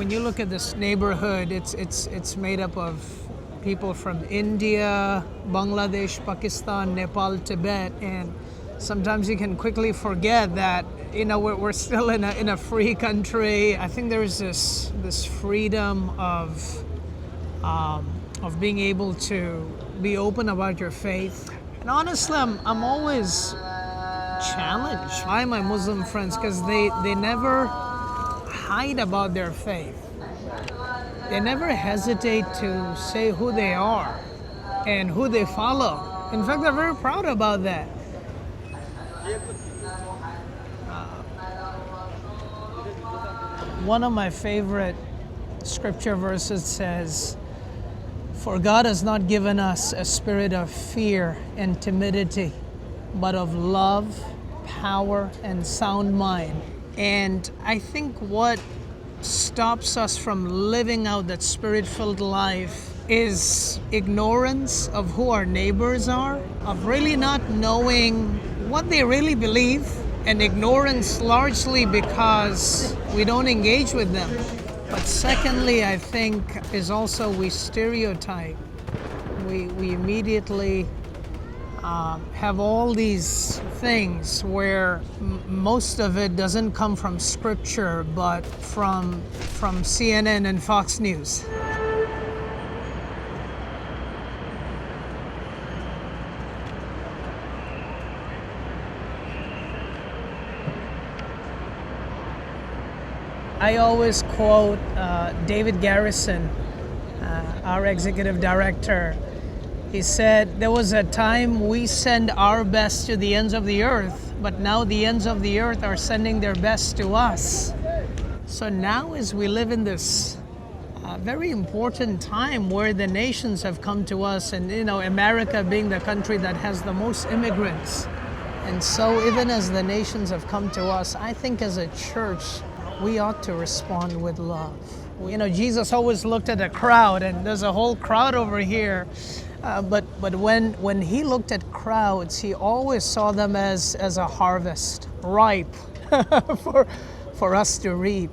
when you look at this neighborhood, it's made up of people from India, Bangladesh, Pakistan, Nepal, Tibet, and sometimes you can quickly forget that we're still in a free country. I think there's this freedom of being able to be open about your faith. And honestly, I'm always challenged by my Muslim friends because they never hide about their faith. They never hesitate to say who they are and who they follow. In fact, they're very proud about that. One of my favorite scripture verses says, "For God has not given us a spirit of fear and timidity, but of love, power, and sound mind." And I think what stops us from living out that spirit-filled life is ignorance of who our neighbors are, of really not knowing what they really believe, and ignorance largely because we don't engage with them. But secondly, I think, is also we stereotype. We immediately have all these things where most of it doesn't come from scripture, but from CNN and Fox News. I always quote David Garrison, our executive director. He said, "There was a time we send our best to the ends of the earth, but now the ends of the earth are sending their best to us." So now as we live in this very important time where the nations have come to us, and America being the country that has the most immigrants. And so even as the nations have come to us, I think as a church, we ought to respond with love. Jesus always looked at a crowd, and there's a whole crowd over here. But when he looked at crowds, he always saw them as a harvest, ripe for us to reap.